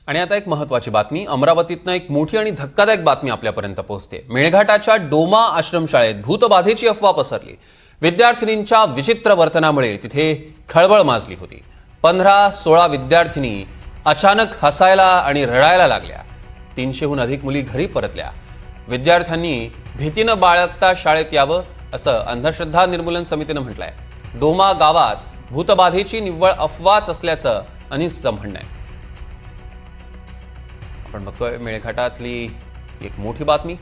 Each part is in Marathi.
आणि आता एक महत्त्वाची बातमी. अमरावतीतनं एक मोठी आणि धक्कादायक बातमी आपल्यापर्यंत पोहोचते. मेळघाटाच्या डोमा आश्रमशाळेत भूतबाधेची अफवा पसरली. विद्यार्थिनींच्या विचित्र वर्तनामुळे तिथे खळबळ माजली होती. 15-16 विद्यार्थिनी अचानक हसायला आणि रडायला लागल्या. 300हून अधिक मुली घरी परतल्या. विद्यार्थ्यांनी भीतीनं बाळगता शाळेत यावं असं अंधश्रद्धा निर्मूलन समितीनं म्हटलंय. डोमा गावात भूतबाधेची निव्वळ अफवाच असल्याचं अनिसचं म्हणणं आहे. आपण बघतोय मेळघाटातली एक मोठी बातमी.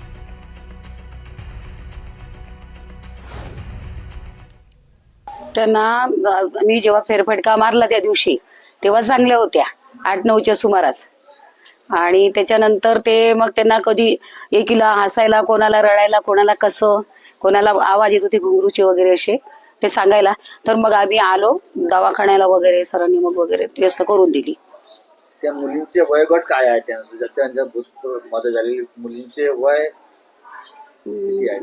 त्यांना मी जेव्हा फेरफटका मारला त्या दिवशी तेव्हा चांगल्या होत्या 8-9च्या सुमारास. आणि त्याच्यानंतर ते मग त्यांना कधी एकीला हसायला, कोणाला रडायला, कोणाला कसं, कोणाला आवाज येत होते घुंगरूचे वगैरे असे ते सांगायला. तर मग आम्ही आलो दवाखान्याला वगैरे, सरांनी मग वगैरे व्यवस्था करून दिली. त्या मुलींचे वयोगट काय आहे? त्यांच्या मध्ये झालेली मुलींचे वय किती आहे?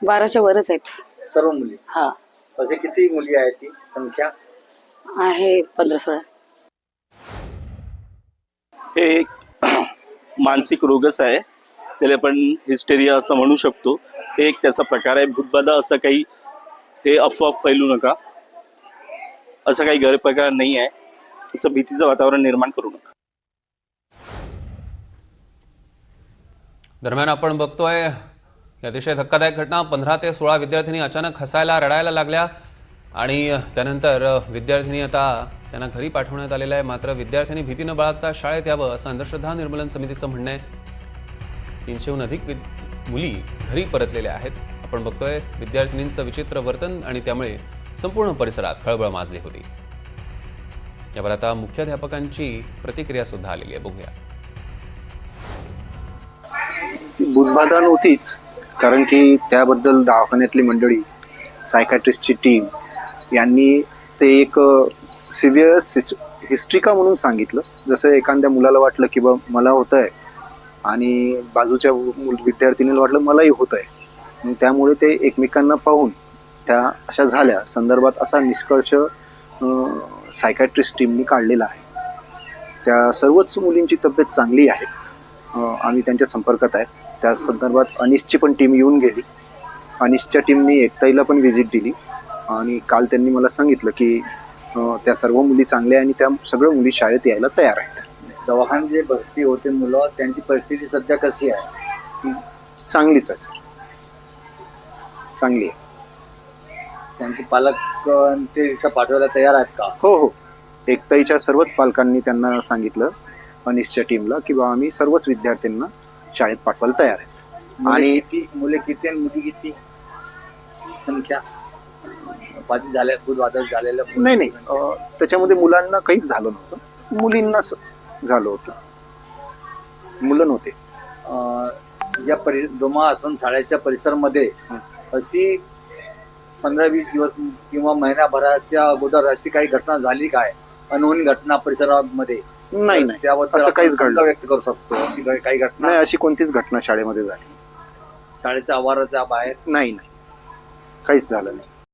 12च्या वरच आहेत सर्व मुली. हा, असे किती मुली आहेत? ती संख्या आहे 15-16. हे एक मानसिक रोगच आहे, त्याला आपण हिस्टेरिया असं म्हणू शकतो. हे एक त्याचा प्रकार आहे. भूतबाधा असं काही हे अफवा फैलू नका, असं काही गैरप्रकार नाही आहे. त्याचं भीतीचं वातावरण निर्माण करू नका. दरम्यान आपण बघतोय अतिशय धक्कादायक घटना. 15 ते 16 विद्यार्थिनी अचानक हसायला रडायला लागल्या आणि त्यानंतर विद्यार्थिनी आता त्यांना घरी पाठवण्यात आलेलं आहे. मात्र विद्यार्थ्यांनी भीतीनं बाळगता शाळेत यावं असं अंधश्रद्धा निर्मूलन समितीचं म्हणणं आहे. 300हून अधिक मुली घरी परतलेल्या आहेत. आपण बघतोय विद्यार्थिनींचं विचित्र वर्तन आणि त्यामुळे संपूर्ण परिसरात खळबळ माजली होती. यावर आता मुख्याध्यापकांची प्रतिक्रिया सुद्धा आलेली आहे. बघूया. भूतबाधा नव्हतीच, कारण की त्याबद्दल दवाखान्यातली मंडळी, सायकॅट्रिस्टची टीम यांनी ते एक सिव्हिअर हिस्ट्रिका म्हणून सांगितलं. जसं एखाद्या मुलाला वाटलं की बा मला होत आहे आणि बाजूच्या विद्यार्थिनीला वाटलं मलाही होत आहे, त्यामुळे ते एकमेकांना पाहून त्या अशा झाल्या संदर्भात असा निष्कर्ष सायकॅट्रिस्ट टीमनी काढलेला आहे. त्या सर्वच मुलींची तब्येत चांगली आहे. आम्ही त्यांच्या संपर्कात आहे. त्या संदर्भात अनिसची पण टीम येऊन गेली. अनिसच्या टीमनी एकताईला पण व्हिजिट दिली आणि काल त्यांनी मला सांगितलं की त्या सर्व मुली चांगल्या आणि त्या सगळ्या मुली शाळेत यायला तयार आहेत. दवाखान्यात जे भरती होते मुलं, त्यांची परिस्थिती सध्या कशी आहे? चांगलीच आहे सर, चांगली आहे. त्यांचे पालक ते रिक्षा पाठवायला तयार आहेत का? हो हो, एकताईच्या सर्वच पालकांनी त्यांना सांगितलं अनिसच्या टीमला की बा आम्ही सर्वच विद्यार्थ्यांना शाळेत पाठवायला तयार आहेत. आणि मुले किती आणि मुली किती संख्या बाधित झाल्या, भूतबाधा झालेल्या? नाही, त्याच्यामध्ये मुलांना काहीच झालं नव्हतं, मुलींना झालं होतं, मुलं नव्हते. या डोमा आश्रम शाळेच्या परिसरामध्ये अशी 15-20 दिवस किंवा महिनाभराच्या अगोदर अशी काही घटना झाली काय? अनहोनी घटना परिसरामध्ये? नाही, त्याबद्दल असं काहीच घडलं व्यक्त करू शकतो? अशी काही घटना नाही, अशी कोणतीच घटना शाळेमध्ये झाली शाळेच्या आवाराच्या बाहेर नाही, काहीच झालं नाही.